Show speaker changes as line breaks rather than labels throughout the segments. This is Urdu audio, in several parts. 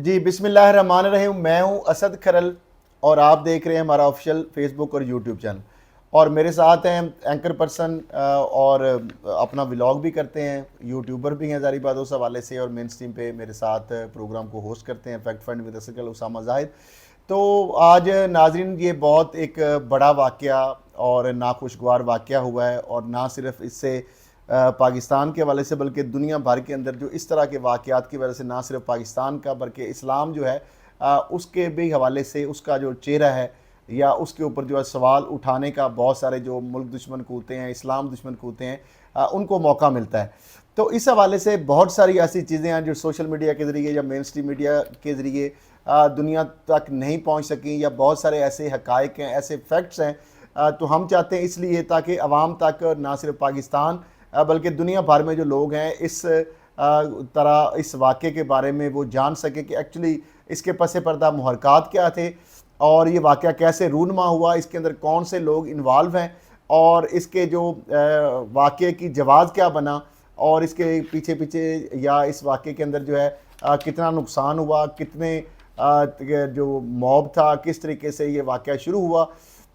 جی بسم اللہ الرحمن الرحیم. میں ہوں اسد کھرل اور آپ دیکھ رہے ہیں ہمارا آفیشیل فیس بک اور یوٹیوب چینل. اور میرے ساتھ ہیں اینکر پرسن اور اپنا ولاگ بھی کرتے ہیں, یوٹیوبر بھی ہیں ظاہری بات اس حوالے سے, اور مین اسٹریم پہ میرے ساتھ پروگرام کو ہوسٹ کرتے ہیں fact find with Asad Kharal Usama Zahid. تو آج ناظرین یہ بہت ایک بڑا واقعہ اور ناخوشگوار واقعہ ہوا ہے, اور نہ صرف اس سے پاکستان کے حوالے سے بلکہ دنیا بھر کے اندر جو اس طرح کے واقعات کی وجہ سے نہ صرف پاکستان کا بلکہ اسلام جو ہے اس کے بھی حوالے سے اس کا جو چہرہ ہے یا اس کے اوپر جو ہے سوال اٹھانے کا بہت سارے جو ملک دشمن کوتے ہیں, اسلام دشمن کوتے ہیں, ان کو موقع ملتا ہے. تو اس حوالے سے بہت ساری ایسی چیزیں ہیں جو سوشل میڈیا کے ذریعے یا مین اسٹریم میڈیا کے ذریعے دنیا تک نہیں پہنچ سکیں, یا بہت سارے ایسے حقائق ہیں, ایسے فیکٹس ہیں. تو ہم چاہتے ہیں اس لیے تاکہ عوام تک نہ صرف پاکستان بلکہ دنیا بھر میں جو لوگ ہیں اس طرح اس واقعے کے بارے میں وہ جان سکیں کہ ایکچولی اس کے پس پردہ محرکات کیا تھے, اور یہ واقعہ کیسے رونما ہوا, اس کے اندر کون سے لوگ انوالو ہیں, اور اس کے جو واقعے کی جواز کیا بنا, اور اس کے پیچھے یا اس واقعے کے اندر جو ہے کتنا نقصان ہوا, کتنے جو موب تھا, کس طریقے سے یہ واقعہ شروع ہوا.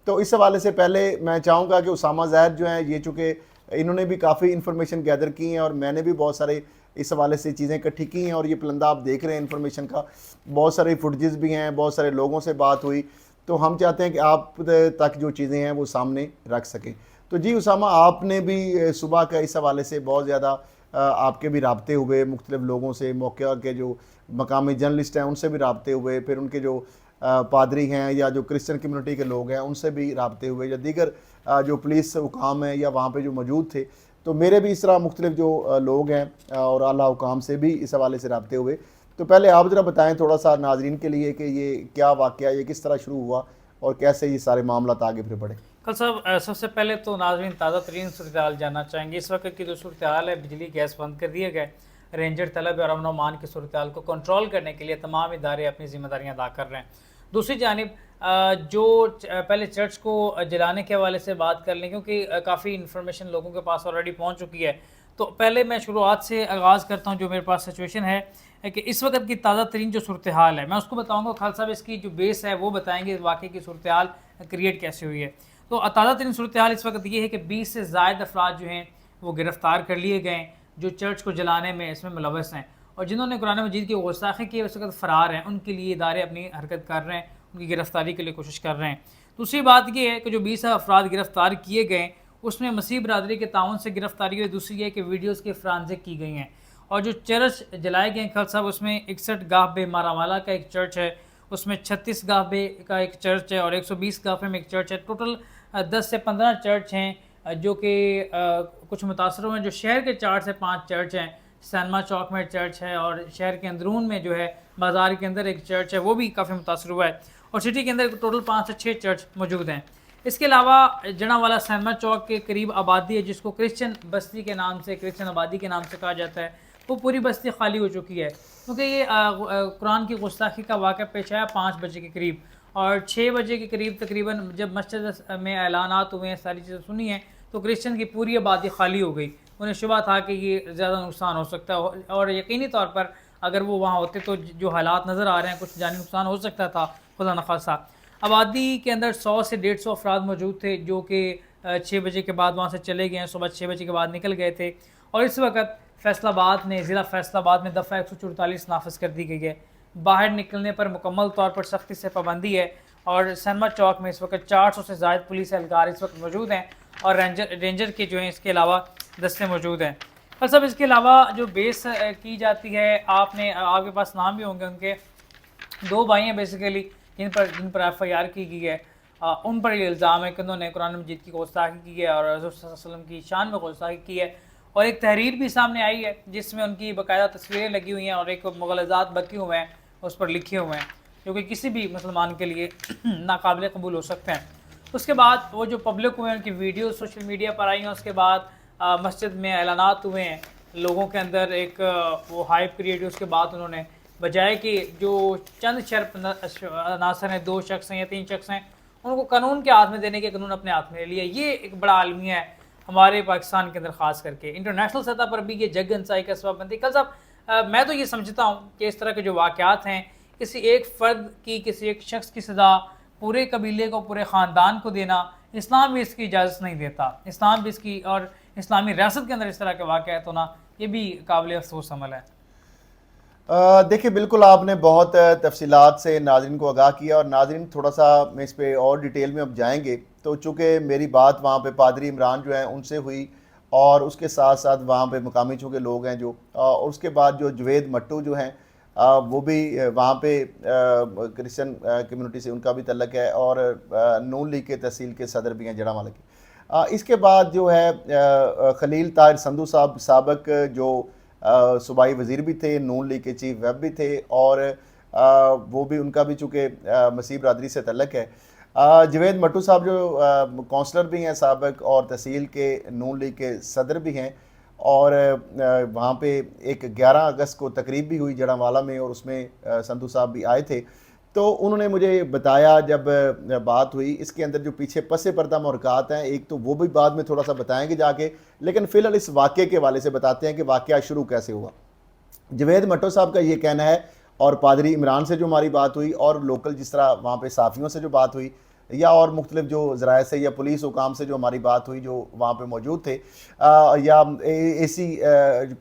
تو اس حوالے سے پہلے میں چاہوں گا کہ اسامہ زاہد جو ہیں یہ چونکہ انہوں نے بھی کافی انفارمیشن گیدر کی ہیں, اور میں نے بھی بہت سارے اس حوالے سے چیزیں اکٹھی کی ہیں, اور یہ پلندہ آپ دیکھ رہے ہیں انفارمیشن کا, بہت سارے فوٹیجز بھی ہیں, بہت سارے لوگوں سے بات ہوئی. تو ہم چاہتے ہیں کہ آپ تک جو چیزیں ہیں وہ سامنے رکھ سکیں. تو جی اسامہ, آپ نے بھی صبح کا اس حوالے سے بہت زیادہ آپ کے بھی رابطے ہوئے مختلف لوگوں سے, موقع کے جو مقامی جرنلسٹ ہیں ان سے بھی رابطے ہوئے, پھر ان کے جو پادری ہیں یا جو کرسچن کمیونٹی کے لوگ ہیں ان سے بھی رابطے ہوئے, یا دیگر جو پولیس حکام ہیں یا وہاں پہ جو موجود تھے. تو میرے بھی اس طرح مختلف جو لوگ ہیں اور اعلیٰ حکام سے بھی اس حوالے سے رابطے ہوئے. تو پہلے آپ ذرا بتائیں تھوڑا سا ناظرین کے لیے کہ یہ کیا واقعہ, یہ کس طرح شروع ہوا اور کیسے یہ سارے معاملات آگے پھر بڑھے.
کل صاحب سب سے پہلے تو ناظرین تازہ ترین صورتحال جاننا چاہیں گے. اس وقت کی جو صورتحال ہے, بجلی گیس بند کر دیے گئے, رینجر طلب اور امن و امان کی صورتحال کو کنٹرول کرنے کے لیے تمام ادارے اپنی ذمہ داریاں ادا کر رہے ہیں. دوسری جانب جو پہلے چرچ کو جلانے کے حوالے سے بات کر لیں, کیونکہ کافی انفارمیشن لوگوں کے پاس آلریڈی پہنچ چکی ہے. تو پہلے میں شروعات سے آغاز کرتا ہوں. جو میرے پاس سچویشن ہے کہ اس وقت کی تازہ ترین جو صورتحال ہے میں اس کو بتاؤں گا. خالد صاحب اس کی جو بیس ہے وہ بتائیں گے واقعی کی صورتحال کریٹ کیسے ہوئی ہے. تو تازہ ترین صورتحال اس وقت یہ ہے کہ 20 سے زائد افراد جو ہیں وہ گرفتار کر لیے گئے جو چرچ کو جلانے میں اس میں ملوث ہیں, اور جنہوں نے قرآن مجید کی گستاخی کی اس وقت فرار ہیں. ان کے لیے ادارے اپنی حرکت کر رہے ہیں, ان کی گرفتاری کے لیے کوشش کر رہے ہیں. دوسری بات یہ ہے کہ جو 20 افراد گرفتار کیے گئے اس میں مسیح برادری کے تعاون سے گرفتاری ہوئی. دوسری یہ کہ ویڈیوز کی فرانزک کی گئی ہیں. اور جو چرچ جلائے گئے ہیں خالد صاحب, اس میں 61 گاہ بے ماراوالا کا ایک چرچ ہے, اس میں 36 گاہ بے کا ایک چرچ ہے, اور 120 گاہ میں ایک چرچ ہے. ٹوٹل 10 سے 15 چرچ ہیں جو کہ کچھ متاثر ہوئے ہیں. جو شہر کے 4 سے 5 چرچ ہیں, سینما چوک میں چرچ ہے, اور شہر کے اندرون میں جو ہے بازار کے اندر ایک چرچ ہے, وہ بھی کافی متاثر ہوا ہے. اور سٹی کے اندر ٹوٹل 5 سے 6 چرچ موجود ہیں. اس کے علاوہ جنا والا سینما چوک کے قریب آبادی ہے جس کو کرسچن بستی کے نام سے, کرسچن آبادی کے نام سے کہا جاتا ہے. وہ پوری بستی خالی ہو چکی ہے کیونکہ یہ قرآن کی گستاخی کا واقعہ پیش آیا 5 بجے کے قریب, اور 6 بجے کے قریب تقریباً جب مسجد میں اعلانات ہوئے ہیں, ساری چیزیں سنی ہیں, تو کرسچن کی پوری آبادی خالی ہو گئی. انہیں شبہ تھا کہ یہ زیادہ نقصان ہو سکتا ہے, اور یقینی طور پر اگر وہ وہاں ہوتے تو جو حالات نظر آ رہے ہیں کچھ جانی نقصان ہو سکتا تھا, خدا نخواستہ. آبادی کے اندر 100 سے 150 افراد موجود تھے جو کہ 6 بجے کے بعد وہاں سے چلے گئے ہیں, صبح 6 بجے کے بعد نکل گئے تھے. اور اس وقت فیصل آباد میں, ضلع فیصل آباد میں دفعہ 144 نافذ کر دی گئی ہے. باہر نکلنے پر مکمل طور پر سختی سے پابندی ہے, اور سینما چوک میں اس وقت 400 سے زائد پولیس اہلکار اس وقت موجود ہیں, اور رینجر کے جو ہیں اس کے علاوہ دستے موجود ہیں. اور سب اس کے علاوہ جو بیس کی جاتی ہے, آپ کے پاس نام بھی ہوں گے ان کے, 2 بھائی ہیں بیسیکلی جن پر ایف آئی آر کی گئی ہے. ان پر یہ الزام ہے کہ انہوں نے قرآن مجید کی گستاخی کی ہے اور حضور صلی اللہ علیہ وسلم کی شان میں گستاخی کی ہے. اور ایک تحریر بھی سامنے آئی ہے جس میں ان کی باقاعدہ تصویریں لگی ہوئی ہیں اور ایک مغالطات بکی ہوئے ہیں اس پر لکھے ہوئے ہیں, جو کہ کسی بھی مسلمان کے لیے ناقابل قبول ہو سکتے ہیں. اس کے بعد وہ جو پبلک ہوئے ہیں ان کی ویڈیوز سوشل میڈیا پر آئی ہیں. اس کے بعد مسجد میں اعلانات ہوئے ہیں, لوگوں کے اندر ایک وہ ہائپ کریٹ ہوئی. اس کے بعد انہوں نے بجائے کہ جو چند شرط عناصر ہیں, 2 شخص ہیں یا 3 شخص ہیں, ان کو قانون کے ہاتھ میں دینے کے قانون اپنے ہاتھ میں لے لیا. یہ ایک بڑا عالمیہ ہے ہمارے پاکستان کے اندر, خاص کر کے انٹرنیشنل سطح پر بھی یہ جگ انسائی کا سبب بنتی ہے. کل صاحب میں تو یہ سمجھتا ہوں کہ اس طرح کے جو واقعات ہیں کسی ایک فرد کی، کسی ایک شخص کی سزا پورے قبیلے کو، پورے خاندان کو دینا اسلام بھی اس کی اجازت نہیں دیتا. اسلام بھی اس کی، اور اسلامی ریاست کے اندر اس طرح کے واقعات ہونا یہ بھی قابل افسوس عمل ہے.
دیکھیں بالکل آپ نے بہت تفصیلات سے ناظرین کو آگاہ کیا، اور ناظرین تھوڑا سا میں اس پہ اور ڈیٹیل میں اب جائیں گے. تو چونکہ میری بات وہاں پہ پادری عمران جو ہیں ان سے ہوئی، اور اس کے ساتھ ساتھ وہاں پہ مقامی چونکہ لوگ ہیں جو، اور اس کے بعد جو جوید مٹو جو ہیں وہ بھی وہاں پہ کرسچن کمیونٹی سے ان کا بھی تعلق ہے، اور نون لیگ کے تحصیل کے صدر بھی ہیں جڑا والا کے. اس کے بعد جو ہے خلیل طاہر سندھو صاحب سابق جو صوبائی وزیر بھی تھے، نون لیگ کے چیف ویب بھی تھے، اور وہ بھی ان کا بھی چونکہ مسیح برادری سے تعلق ہے. جوید مٹو صاحب جو کونسلر بھی ہیں سابق، اور تحصیل کے نون لیگ کے صدر بھی ہیں، اور وہاں پہ ایک 11 اگست کو تقریب بھی ہوئی جڑاوالا میں، اور اس میں سندھو صاحب بھی آئے تھے. تو انہوں نے مجھے بتایا جب بات ہوئی، اس کے اندر جو پیچھے پس پردہ محرکات ہیں، ایک تو وہ بھی بعد میں تھوڑا سا بتائیں گے جا کے، لیکن فی الحال اس واقعے کے حوالے سے بتاتے ہیں کہ واقعہ شروع کیسے ہوا. جوید مٹو صاحب کا یہ کہنا ہے، اور پادری عمران سے جو ہماری بات ہوئی، اور لوکل جس طرح وہاں پہ صحافیوں سے جو بات ہوئی، یا اور مختلف جو ذرائع سے یا پولیس حکام سے جو ہماری بات ہوئی جو وہاں پہ موجود تھے، یا اے سی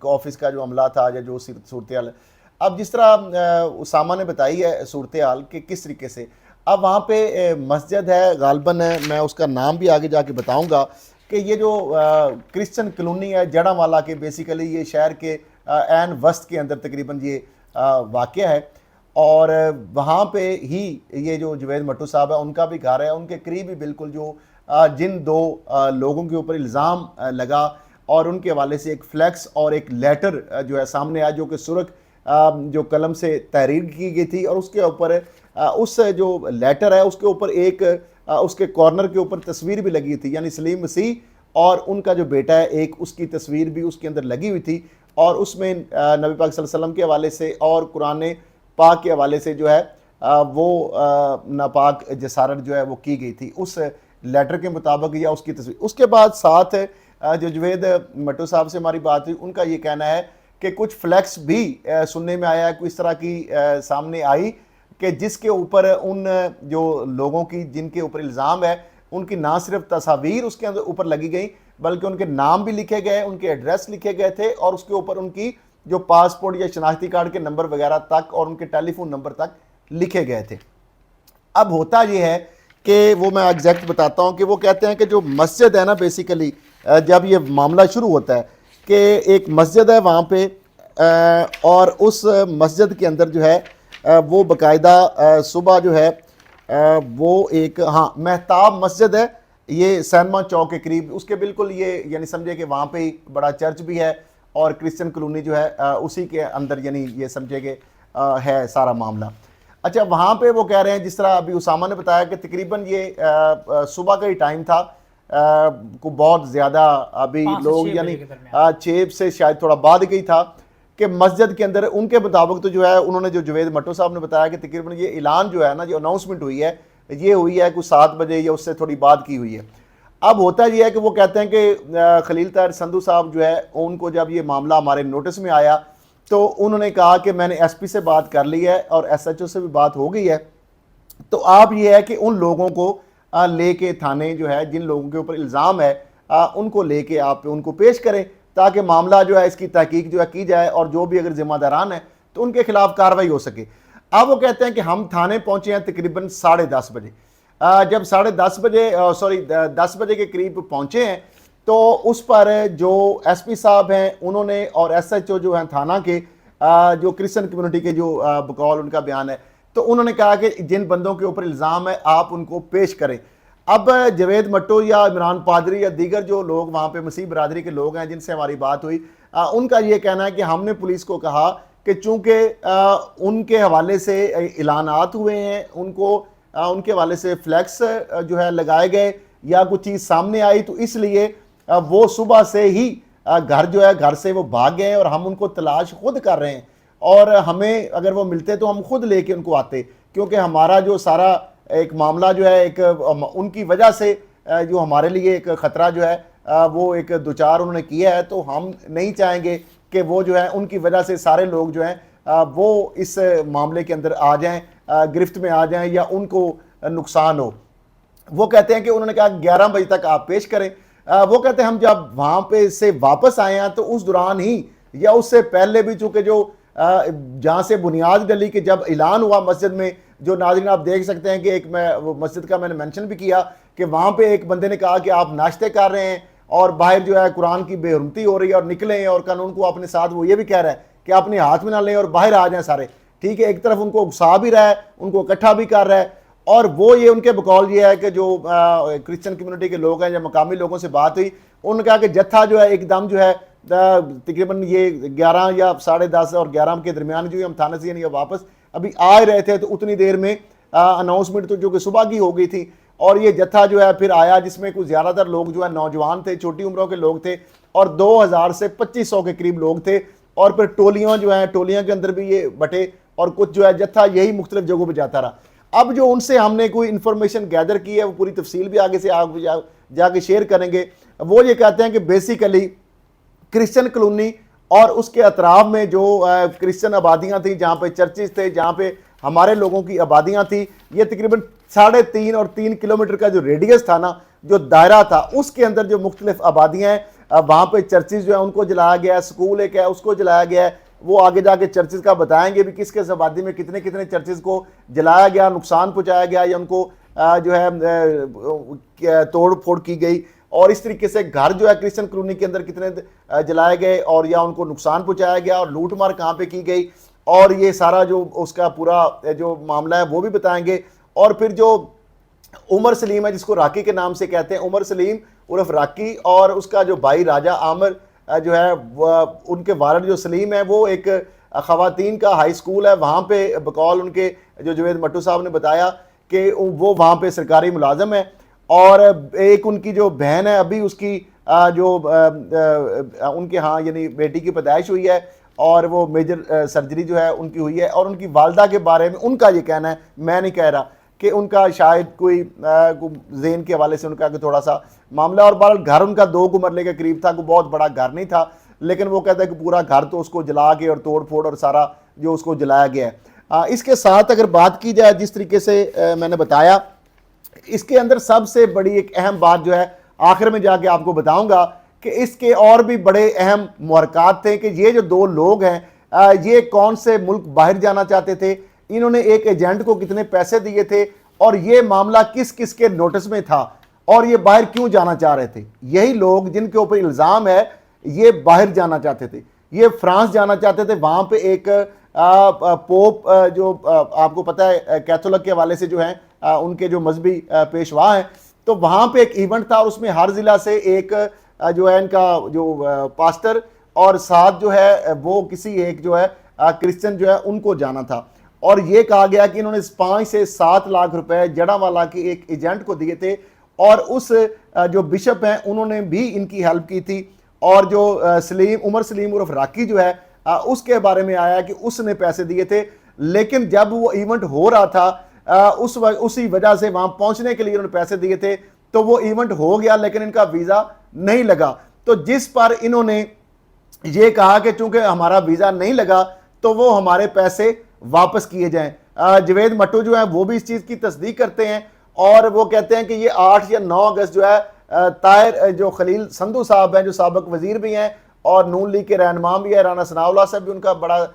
آفس کا جو عملہ تھا، یا جو صورتحال. اب جس طرح اسامہ نے بتائی ہے صورتحال کہ کس طریقے سے، اب وہاں پہ مسجد ہے غالباً، میں اس کا نام بھی آگے جا کے بتاؤں گا، کہ یہ جو کرسچن کلونی ہے جڑا والا کے، بیسیکلی یہ شہر کے عین وسط کے اندر تقریباً یہ واقع ہے. اور وہاں پہ ہی یہ جو جوید مٹو صاحب ہے ان کا بھی گھر ہے. ان کے قریب ہی بالکل جو جن دو لوگوں کے اوپر الزام لگا، اور ان کے حوالے سے ایک فلیکس اور ایک لیٹر جو ہے سامنے آیا، جو کہ سرخ جو قلم سے تحریر کی گئی تھی، اور اس کے اوپر اس جو لیٹر ہے اس کے اوپر ایک اس کے کارنر کے اوپر تصویر بھی لگی تھی، یعنی سلیم مسیح اور ان کا جو بیٹا ہے ایک، اس کی تصویر بھی اس کے اندر لگی ہوئی تھی. اور اس میں نبی پاک صلی اللہ علیہ وسلم کے حوالے سے اور قرآن پاک کے حوالے سے جو ہے وہ ناپاک جسارت جو ہے وہ کی گئی تھی اس لیٹر کے مطابق، یا اس کی تصویر. اس کے بعد ساتھ جو جوید مٹو صاحب سے ہماری بات ہوئی، ان کا یہ کہنا ہے کہ کچھ فلیکس بھی سننے میں آیا ہے، کوئی اس طرح کی سامنے آئی کہ جس کے اوپر ان جو لوگوں کی جن کے اوپر الزام ہے ان کی نہ صرف تصاویر اس کے اندر اوپر لگی گئی، بلکہ ان کے نام بھی لکھے گئے، ان کے ایڈریس لکھے گئے تھے، اور اس کے اوپر ان کی جو پاسپورٹ یا شناختی کارڈ کے نمبر وغیرہ تک، اور ان کے ٹیلی فون نمبر تک لکھے گئے تھے. اب ہوتا یہ ہے کہ وہ میں ایگزیکٹ بتاتا ہوں کہ وہ کہتے ہیں کہ جو مسجد ہے نا، بیسیکلی جب یہ معاملہ شروع ہوتا ہے کہ ایک مسجد ہے وہاں پہ، اور اس مسجد کے اندر جو ہے وہ باقاعدہ صبح جو ہے وہ ایک مہتاب مسجد ہے، یہ سینما چوک کے قریب، اس کے بالکل یہ یعنی سمجھے کہ وہاں پہ ہی بڑا چرچ بھی ہے، اور کرسچن کلونی جو ہے اسی کے اندر، یعنی یہ سمجھے کہ ہے سارا معاملہ. اچھا وہاں پہ وہ کہہ رہے ہیں جس طرح ابھی اسامہ نے بتایا کہ تقریباً یہ صبح کا ہی ٹائم تھا، کو بہت زیادہ ابھی لوگ یعنی 6 سے شاید تھوڑا بعد گئی تھا، کہ مسجد کے اندر ان کے مطابق تو جو ہے انہوں نے جو جوید مٹو صاحب نے بتایا کہ تقریباً یہ اعلان جو ہے نا، جو اناؤنسمنٹ ہوئی ہے، یہ ہوئی ہے کوئی 7 بجے یا اس سے تھوڑی بعد کی ہوئی ہے. اب ہوتا یہ ہے کہ وہ کہتے ہیں کہ خلیل طاہر سندھو صاحب جو ہے ان کو جب یہ معاملہ ہمارے نوٹس میں آیا تو انہوں نے کہا کہ میں نے ایس پی سے بات کر لی ہے اور ایس ایچ او سے بھی بات ہو گئی ہے، تو آپ یہ ہے کہ ان لوگوں کو لے کے تھانے جو ہے جن لوگوں کے اوپر الزام ہے ان کو لے کے آپ ان کو پیش کریں، تاکہ معاملہ جو ہے اس کی تحقیق جو ہے کی جائے، اور جو بھی اگر ذمہ داران ہیں تو ان کے خلاف کارروائی ہو سکے. اب وہ کہتے ہیں کہ ہم تھانے پہنچے ہیں تقریباً 10:30 بجے. جب 10:30 بجے 10 بجے کے قریب پہنچے ہیں تو اس پر جو ایس پی صاحب ہیں انہوں نے، اور ایس ایچ او جو ہیں تھانہ کے، جو کرسچن کمیونٹی کے جو بقول ان کا بیان ہے، تو انہوں نے کہا کہ جن بندوں کے اوپر الزام ہے آپ ان کو پیش کریں. اب جوید مٹو یا عمران پادری یا دیگر جو لوگ وہاں پہ مسیح برادری کے لوگ ہیں جن سے ہماری بات ہوئی، ان کا یہ کہنا ہے کہ ہم نے پولیس کو کہا کہ چونکہ ان کے حوالے سے اعلانات ہوئے ہیں، ان کے حوالے سے فلیکس جو ہے لگائے گئے یا کچھ چیز سامنے آئی، تو اس لیے وہ صبح سے ہی گھر جو ہے گھر سے وہ بھاگ گئے، اور ہم ان کو تلاش خود کر رہے ہیں، اور ہمیں اگر وہ ملتے تو ہم خود لے کے ان کو آتے، کیونکہ ہمارا جو سارا ایک معاملہ جو ہے ایک ان کی وجہ سے جو ہمارے لیے ایک خطرہ جو ہے وہ ایک دوچار انہوں نے کیا ہے، تو ہم نہیں چاہیں گے کہ وہ جو ہے ان کی وجہ سے سارے لوگ جو ہیں وہ اس معاملے کے اندر آ جائیں, گرفت میں آ جائیں یا ان کو نقصان ہو. وہ کہتے ہیں کہ انہوں نے کہا 11 بجے تک آپ پیش کریں. وہ کہتے ہیں ہم جب وہاں پہ سے واپس آئے ہیں تو اس دوران ہی یا اس سے پہلے بھی, چونکہ جو جہاں سے بنیاد ڈلی کہ جب اعلان ہوا مسجد میں, جو ناظرین آپ دیکھ سکتے ہیں کہ ایک مسجد کا میں نے مینشن بھی کیا کہ وہاں پہ ایک بندے نے کہا کہ آپ ناشتے کر رہے ہیں اور باہر جو ہے قرآن کی بے حرمتی ہو رہی ہے اور نکلیں, اور قانون کو اپنے ساتھ وہ یہ بھی کہہ رہا ہے کہ اپنے ہاتھ میں نہ لیں اور باہر آ جائیں سارے. ٹھیک ہے, ایک طرف ان کو اکسا بھی رہا ہے, ان کو اکٹھا بھی کر رہا ہے, اور وہ یہ ان کے بقول یہ ہے کہ جو کرسچن کمیونٹی کے لوگ ہیں یا مقامی لوگوں سے بات ہوئی, انہوں نے کہا کہ جتھا جو ہے ایک دم جو ہے تقریباً یہ 11 یا 10:30 اور 11 کے درمیان جو ہم تھانے سے یا واپس ابھی آ رہے تھے تو اتنی دیر میں اناؤنسمنٹ تو جو کہ صبح کی ہو گئی تھی, اور یہ جتھا جو ہے پھر آیا جس میں کچھ زیادہ تر لوگ جو ہے نوجوان تھے, چھوٹی عمروں کے لوگ تھے, اور 2000 سے 2500 کے قریب لوگ تھے, اور پھر ٹولیاں جو ہیں ٹولیاں کے اندر بھی یہ بٹے, اور کچھ جو ہے جتھا یہی مختلف جگہوں پہ جاتا رہا. اب جو ان سے ہم نے کوئی انفارمیشن گیدر کی ہے وہ پوری تفصیل بھی آگے سے جا کے شیئر کریں گے. وہ یہ کہتے ہیں کہ بیسیکلی کرسچن کلونی اور اس کے اطراف میں جو کرسچن آبادیاں تھیں, جہاں پہ چرچز تھے, جہاں پہ ہمارے لوگوں کی آبادیاں تھیں, یہ تقریباً 3.5 اور 3 کلومیٹر کا جو ریڈیس تھا نا, جو دائرہ تھا, اس کے اندر جو مختلف آبادیاں ہیں وہاں پہ چرچز جو ہیں ان کو جلایا گیا ہے, اسکول ایک ہے اس کو جلایا گیا ہے. وہ آگے جا کے چرچز کا بتائیں گے بھی کس کس آبادی میں کتنے کتنے چرچز کو جلایا گیا, نقصان پہنچایا گیا, یا ان کو جو ہے توڑ پھوڑ کی گئی, اور اس طریقے سے گھر جو ہے کرسچن کلونی کے اندر کتنے جلائے گئے اور یا ان کو نقصان پہنچایا گیا, اور لوٹ مار کہاں پہ کی گئی, اور یہ سارا جو اس کا پورا جو معاملہ ہے وہ بھی بتائیں گے. اور پھر جو عمر سلیم ہے, جس کو راکی کے نام سے کہتے ہیں, عمر سلیم عرف راکی, اور اس کا جو بھائی راجہ عامر جو ہے, ان کے والد جو سلیم ہے وہ ایک خواتین کا ہائی سکول ہے, وہاں پہ بقول ان کے جو جوید مٹو صاحب نے بتایا کہ وہ وہاں پہ سرکاری ملازم ہے, اور ایک ان کی جو بہن ہے ابھی اس کی جو ان کے ہاں یعنی بیٹی کی پیدائش ہوئی ہے, اور وہ میجر سرجری جو ہے ان کی ہوئی ہے. اور ان کی والدہ کے بارے میں ان کا یہ کہنا ہے, میں نہیں کہہ رہا, کہ ان کا شاید کوئی ذہن کے حوالے سے ان کا تھوڑا سا معاملہ, اور بہرحال گھر ان کا 2 مرلے کے قریب تھا, کوئی بہت بڑا گھر نہیں تھا, لیکن وہ کہتا ہے کہ پورا گھر تو اس کو جلا کے اور توڑ پھوڑ اور سارا جو اس کو جلایا گیا ہے. اس کے ساتھ اگر بات کی جائے جس طریقے سے میں نے بتایا, اس کے اندر سب سے بڑی ایک اہم بات جو ہے آخر میں جا کے آپ کو بتاؤں گا کہ اس کے اور بھی بڑے اہم محرکات تھے کہ یہ جو 2 لوگ ہیں یہ کون سے ملک باہر جانا چاہتے تھے, انہوں نے ایک ایجنٹ کو کتنے پیسے دیے تھے, اور یہ معاملہ کس کس کے نوٹس میں تھا, اور یہ باہر کیوں جانا چاہ رہے تھے. یہی لوگ جن کے اوپر الزام ہے یہ باہر جانا چاہتے تھے, یہ فرانس جانا چاہتے تھے. وہاں پہ ایک پوپ جو آپ کو پتہ ہے کیتھولک کے حوالے سے جو ہیں ان کے جو مذہبی پیشوا ہیں, تو وہاں پہ ایک ایونٹ تھا, اور اس میں ہر ضلع سے ایک جو ہے ان کا جو پاسٹر اور ساتھ جو ہے وہ کسی ایک جو ہے کرسچن جو ہے ان کو جانا تھا. اور یہ کہا گیا کہ انہوں نے 5 سے 7 لاکھ روپے جڑا والا کی ایک ایجنٹ کو دیے تھے, اور اس جو بشپ ہیں انہوں نے بھی ان کی ہیلپ کی تھی. اور جو عمر سلیم عرف راکی جو ہے اس کے بارے میں آیا کہ اس نے پیسے دیے تھے, لیکن جب وہ ایونٹ ہو رہا تھا اسی وجہ سے وہاں پہنچنے کے لیے انہوں نے پیسے دیے تھے, تو وہ ایونٹ ہو گیا لیکن ان کا ویزا نہیں لگا. تو جس پر انہوں نے یہ کہا کہ چونکہ ہمارا ویزا نہیں لگا تو وہ ہمارے پیسے واپس کیے جائیں. جوید مٹو جو ہیں وہ بھی اس چیز کی تصدیق کرتے ہیں, اور وہ کہتے ہیں کہ یہ 8 یا 9 اگست جو ہے طاہر جو خلیل سندھو صاحب ہیں جو سابق وزیر بھی ہیں اور نون لیگ کے رہنما بھی ہیں, رانا ثناء اللہ صاحب بھی ان کا بڑا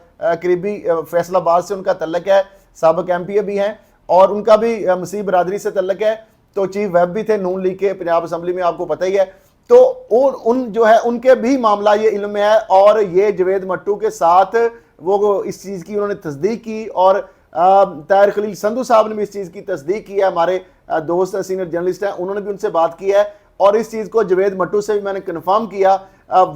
قریبی فیصل آباد سے ان کا تعلق ہے, سابق ایم پی اے بھی ہیں, اور ان کا بھی مسیح برادری سے تعلق ہے, تو چیف ویب بھی تھے نون لیگ کے پنجاب اسمبلی میں, آپ کو پتہ ہی ہے. تو ان جو ہے ان کے بھی معاملہ یہ علم میں ہے, اور یہ جوید مٹو کے ساتھ وہ اس چیز کی انہوں نے تصدیق کی, اور طاہر خلیل سندھو صاحب نے بھی اس چیز کی تصدیق کی ہے, ہمارے دوست ہیں سینئر جرنلسٹ ہیں, انہوں نے بھی ان سے بات کی ہے, اور اس چیز کو جوید مٹو سے بھی میں نے کنفرم کیا,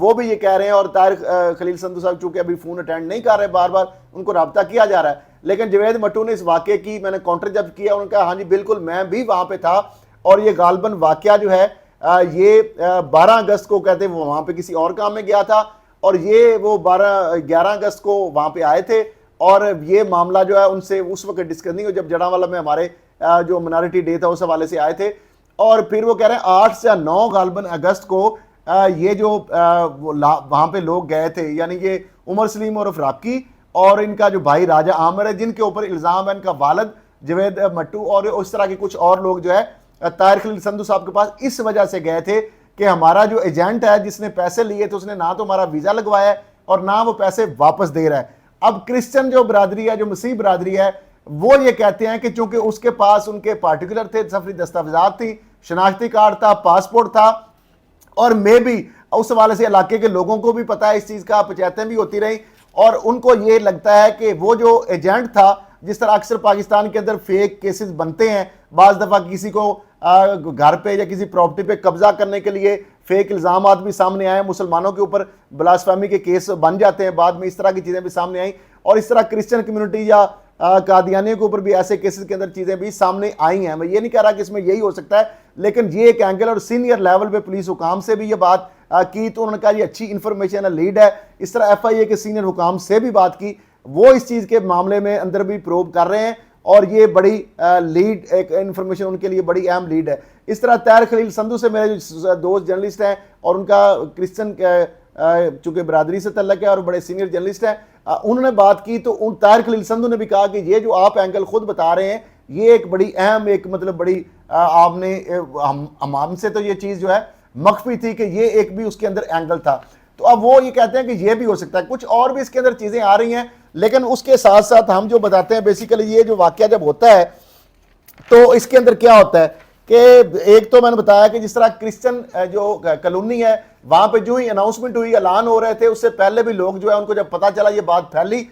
وہ بھی یہ کہہ رہے ہیں. اور طاہر خلیل سندھو صاحب چونکہ ابھی فون اٹینڈ نہیں کر رہے, بار بار ان کو رابطہ کیا جا رہا ہے, لیکن جوید مٹو نے اس واقعے کی میں نے کاؤنٹر جب کیا, انہوں نے کہا ہاں جی بالکل میں بھی وہاں پہ تھا, اور یہ غالباً واقعہ جو ہے یہ 12 اگست کو کہتے ہیں وہ وہاں پہ کسی اور کام میں گیا تھا, اور یہ وہ 11 اگست کو وہاں پہ آئے تھے, اور یہ معاملہ جو ہے ان سے اس وقت ڈسکس نہیں ہو جب جڑاوالا میں ہمارے جو منارٹی ڈے تھا اس حوالے سے آئے تھے. اور پھر وہ کہہ رہے ہیں 8 یا 9 غالباً اگست کو یہ جو وہاں پہ لوگ گئے تھے, یعنی یہ عمر سلیم اور راکی اور ان کا جو بھائی راجہ عامر ہے جن کے اوپر الزام ہے، ان کا والد جوید مٹو اور اس طرح کے کچھ اور لوگ جو ہے طاہر خلیل سندھو صاحب کے پاس اس وجہ سے گئے تھے کہ ہمارا جو ایجنٹ ہے جس نے پیسے لیے تھے اس نے نہ تو ہمارا ویزا لگوایا ہے اور نہ وہ پیسے واپس دے رہا ہے۔ اب کرسچن جو برادری ہے، جو مسیح برادری ہے، وہ یہ کہتے ہیں کہ چونکہ اس کے پاس ان کے پارٹیکولر تھے، سفری دستاویزات تھی، شناختی کارڈ تھا، پاسپورٹ تھا، اور میں بھی اس حوالے سے علاقے کے لوگوں کو بھی پتا ہے اس چیز کا، پنچایتیں بھی ہوتی رہیں، اور ان کو یہ لگتا ہے کہ وہ جو ایجنٹ تھا، جس طرح اکثر پاکستان کے اندر فیک کیسز بنتے ہیں، بعض دفعہ کسی کو گھر پہ یا کسی پراپرٹی پہ قبضہ کرنے کے لیے فیک الزامات بھی سامنے آئے، مسلمانوں کے اوپر بلاسفیمی کے کیس بن جاتے ہیں، بعد میں اس طرح کی چیزیں بھی سامنے آئیں، اور اس طرح کرسچن کمیونٹی یا قادیانیوں کے اوپر بھی ایسے کیسز کے اندر چیزیں بھی سامنے آئی ہیں۔ میں یہ نہیں کہہ رہا کہ اس میں یہی ہو سکتا ہے، لیکن یہ ایک اینگل، اور سینئر لیول پہ پولیس حکام سے بھی یہ بات کی تو انہوں نے کہا یہ اچھی انفارمیشن ہے، لیڈ ہے۔ اس طرح ایف آئی اے کے سینئر حکام سے بھی بات کی، وہ اس چیز کے معاملے میں اندر بھی پروب کر رہے ہیں، اور یہ بڑی لیڈ، ایک انفارمیشن ان کے لیے بڑی اہم لیڈ ہے۔ اس طرح طاہر خلیل سندھو سے میرے جو دوست جرنلسٹ ہیں، اور ان کا کرسچن چونکہ برادری سے تعلق ہے اور بڑے سینئر جرنلسٹ ہیں، انہوں نے بات کی تو طاہر خلیل سندھو نے بھی کہا کہ یہ جو آپ اینگل خود بتا رہے ہیں یہ ایک بڑی اہم، ایک مطلب بڑی آپ نے ہم سے تو یہ چیز جو ہے مخفی تھی کہ یہ ایک بھی اس کے اندر اینگل تھا۔ تو اب وہ یہ کہتے ہیں کہ یہ بھی ہو سکتا ہے، کچھ اور بھی اس کے اندر چیزیں آ رہی ہیں، لیکن اس کے ساتھ ساتھ ہم جو بتاتے ہیں بیسیکلی یہ جو واقعہ جب ہوتا ہے تو اس کے اندر کیا ہوتا ہے کہ ایک تو میں نے بتایا کہ جس طرح کرسچن جو کالونی ہے وہاں پہ جو ہی اناؤنسمنٹ ہوئی، اعلان ہو رہے تھے، اس سے پہلے بھی لوگ جو ہے ان کو جب پتا چلا یہ بات پھیلی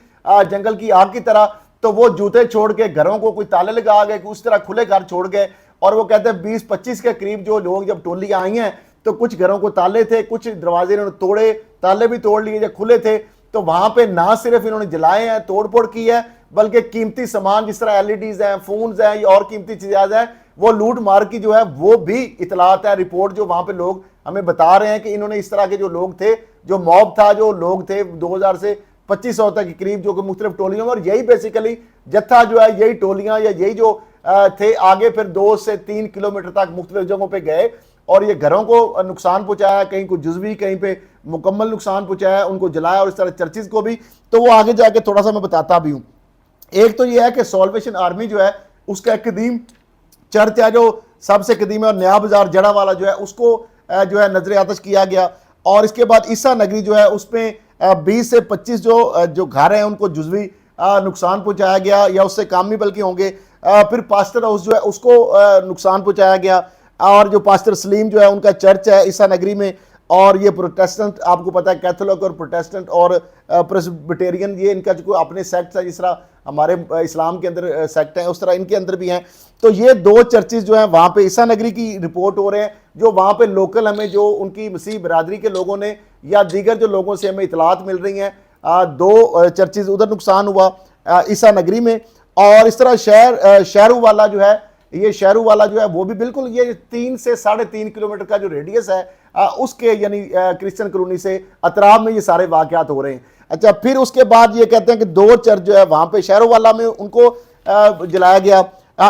جنگل کی آگ کی طرح، تو وہ جوتے چھوڑ کے گھروں کو کوئی تالے لگا گئے، اس طرح کھلے گھر چھوڑ گئے، اور وہ کہتے ہیں 20-25 کے قریب جو لوگ جب ٹولیاں آئی ہیں تو کچھ گھروں کو تالے تھے، کچھ دروازے انہوں نے توڑے، تالے بھی توڑ لیے جب کھلے تھے، تو وہاں پہ نہ صرف انہوں نے جلائے ہیں، توڑ پھوڑ کی ہے، بلکہ قیمتی سامان جس طرح LEDs ہیں، فونز ہیں یا اور قیمتی چیزیں ہیں، وہ لوٹ مار کی جو ہے وہ بھی اطلاعات ہے، رپورٹ جو وہاں پہ لوگ ہمیں بتا رہے ہیں کہ انہوں نے اس طرح کے جو لوگ تھے، جو موب تھا، جو لوگ تھے 2000 سے 2500 تک کے قریب، جو کہ مختلف ٹولیوں میں، اور یہی بیسیکلی جتھا جو ہے، یہی ٹولیاں یا یہی جو تھے، آگے پھر 2 سے 3 کلومیٹر تک مختلف جگہوں پہ گئے اور یہ گھروں کو نقصان پہنچایا، کہیں کو جزوی، کہیں پہ مکمل نقصان پہنچایا، ان کو جلایا، اور اس طرح چرچز کو بھی۔ تو وہ آگے جا کے تھوڑا سا میں بتاتا بھی ہوں۔ ایک تو یہ ہے کہ سالویشن آرمی جو ہے اس کا ایک قدیم چرچ ہے جو سب سے قدیم ہے، اور نیا بازار جڑا والا جو ہے اس کو جو ہے نظر آتش کیا گیا، اور اس کے بعد عیسیٰ نگری جو ہے اس میں 20 سے 25 جو گھر ہیں ان کو جزوی نقصان پہنچایا گیا، یا اس سے کام نہیں بلکہ ہوں گے۔ پھر پاسٹر ہاؤس جو ہے اس کو نقصان پہنچایا گیا، اور جو پاسٹر سلیم جو ہے ان کا چرچ ہے عیسیٰ نگری میں، اور یہ پروٹیسٹنٹ آپ کو پتہ ہے، کیتھولک اور پروٹیسٹنٹ اور پریسبیٹیرین، یہ ان کا جو اپنے سیکٹس ہے، جس طرح ہمارے اسلام کے اندر سیکٹ ہیں اس طرح ان کے اندر بھی ہیں۔ تو یہ 2 چرچز جو ہیں وہاں پہ عیسیٰ نگری کی رپورٹ ہو رہے ہیں، جو وہاں پہ لوکل ہمیں جو ان کی مسیح برادری کے لوگوں نے یا دیگر جو لوگوں سے ہمیں اطلاعات مل رہی ہیں، 2 چرچز ادھر نقصان ہوا عیسیٰ نگری میں۔ اور اس طرح شہرو والا جو ہے، یہ شہرو والا جو ہے وہ بھی بالکل یہ 3 سے 3.5 کلومیٹر کا جو ریڈیس ہے اس کے یعنی کرسچن کالونی سے اطراف میں یہ سارے واقعات ہو رہے ہیں۔ اچھا، پھر اس کے بعد یہ کہتے ہیں کہ 2 چرچ جو ہے وہاں پہ شہرو والا میں ان کو جلایا گیا۔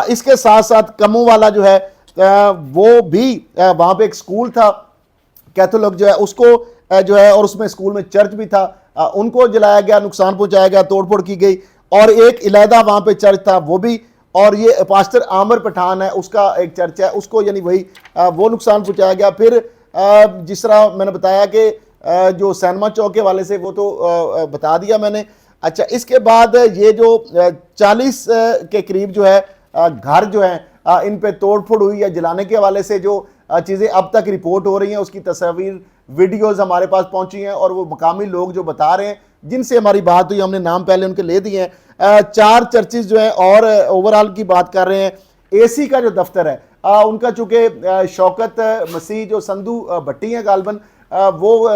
اس کے ساتھ ساتھ کمو والا جو ہے وہ بھی وہاں پہ ایک سکول تھا کیتھولک جو ہے اس کو جو ہے، اور اس میں سکول میں چرچ بھی تھا، ان کو جلایا گیا، نقصان پہنچایا گیا، توڑ پھوڑ کی گئی۔ اور ایک علیحدہ وہاں پہ چرچ تھا وہ بھی، اور یہ پاسٹر عامر پٹھان ہے اس کا ایک چرچ ہے، اس کو یعنی وہی وہ نقصان پہنچایا گیا۔ پھر جس طرح میں نے بتایا کہ جو سینما چوک کے والے سے وہ تو بتا دیا میں نے۔ اچھا، اس کے بعد یہ جو 40 کے قریب جو ہے گھر جو ہیں ان پہ توڑ پھوڑ ہوئی یا جلانے کے حوالے سے جو چیزیں اب تک رپورٹ ہو رہی ہیں، اس کی تصاویر، ویڈیوز ہمارے پاس پہنچی ہیں، اور وہ مقامی لوگ جو بتا رہے ہیں جن سے ہماری بات ہوئی، ہم نے نام پہلے ان کے لے دیے ہیں۔ 4 چرچز جو ہیں، اور اوورال کی بات کر رہے ہیں، AC کا جو دفتر ہے ان کا، چونکہ شوکت مسیح جو سندھو بھٹی ہیں غالباً، وہ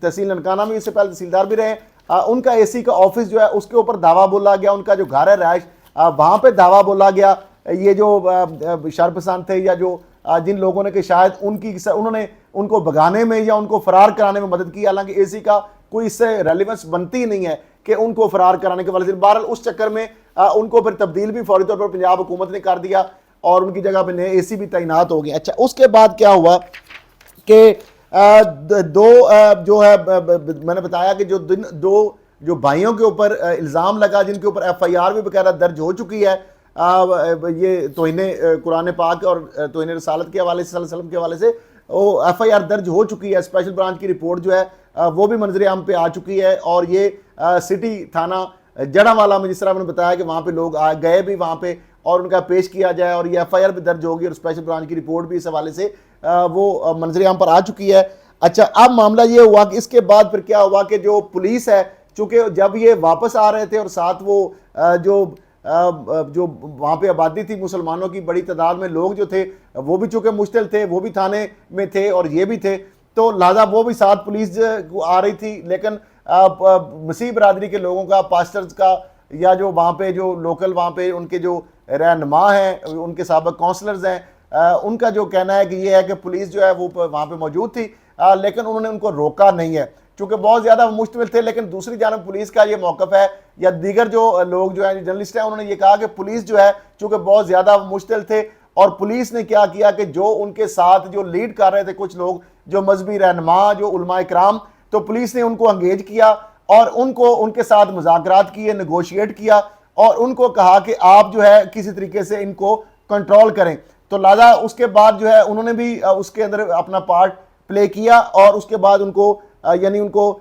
تحصیل ننکانہ میں اس سے پہلے تحصیلدار بھی رہے، ان کا AC کا آفس جو ہے اس کے اوپر دعویٰ بولا گیا، ان کا جو گھر ہے رہائش وہاں پہ دعویٰ بولا گیا، یہ جو شرپسند تھے یا جو جن لوگوں نے کہ شاید انہوں نے ان کو بھگانے میں یا ان کو فرار کرانے میں مدد کی، حالانکہ AC کا کوئی اس سے ریلیونس بنتی نہیں ہے کہ ان کو فرار کرانے کے والے سے۔ بہرحال اس چکر میں ان کو پھر تبدیل بھی فوری طور پر پنجاب حکومت نے کر دیا، اور ان کی جگہ پہ نئے AC بھی تعینات ہو گئے۔ اچھا، اس کے بعد کیا ہوا کہ 2 جو ہے میں نے بتایا کہ جو 2 جو بھائیوں کے اوپر الزام لگا، جن کے اوپر ایف آئی آر بھی باقاعدہ درج ہو چکی ہے، یہ توہین قرآن پاک اور توہین رسالت کے حوالے سے، صلی اللہ علیہ وسلم کے حوالے سے وہ ایف آئی آر درج ہو چکی ہے، اسپیشل برانچ کی رپورٹ جو ہے وہ بھی منظر عام پہ آ چکی ہے، اور یہ سٹی تھانہ جڑاوالا میں جس طرح میں نے بتایا کہ وہاں پہ لوگ گئے بھی وہاں پہ اور ان کا پیش کیا جائے، اور یہ ایف آئی آر بھی درج ہوگی، اور اسپیشل برانچ کی رپورٹ بھی اس حوالے سے وہ منظر عام پر آ چکی ہے۔ اچھا، اب معاملہ یہ ہوا کہ اس کے بعد پھر کیا ہوا کہ جو پولیس ہے، چونکہ جب یہ واپس آ رہے تھے اور ساتھ وہ جو وہاں پہ آبادی تھی مسلمانوں کی بڑی تعداد میں لوگ جو تھے وہ بھی چونکہ مشتل تھے، وہ بھی تھانے میں تھے اور یہ بھی تھے، تو لہٰذا وہ بھی ساتھ پولیس آ رہی تھی، لیکن مسیح برادری کے لوگوں کا، پاسٹرز کا، یا جو وہاں پہ جو لوکل وہاں پہ ان کے جو رہنما ہیں، ان کے سابق کونسلرز ہیں، ان کا جو کہنا ہے کہ یہ ہے کہ پولیس جو ہے وہ وہاں پہ موجود تھی، لیکن انہوں نے ان کو روکا نہیں ہے چونکہ بہت زیادہ مشتمل تھے۔ لیکن دوسری جانب پولیس کا یہ موقف ہے، یا دیگر جو لوگ جو ہیں جرنلسٹ ہیں، انہوں نے یہ کہا کہ پولیس جو ہے چونکہ بہت زیادہ مشتمل تھے، اور پولیس نے کیا کیا کہ جو ان کے ساتھ جو لیڈ کر رہے تھے کچھ لوگ جو مذہبی رہنما، جو علماء اکرام، تو پولیس نے ان کو انگیج کیا اور ان کے ساتھ مذاکرات کیے، نیگوشیٹ کیا، اور ان کو کہا کہ آپ جو ہے کسی طریقے سے ان کو کنٹرول کریں۔ تو لہٰذا اس کے بعد جو ہے انہوں نے بھی اس کے اندر اپنا پارٹ پلے کیا، اور اس کے بعد ان کو یعنی ان کو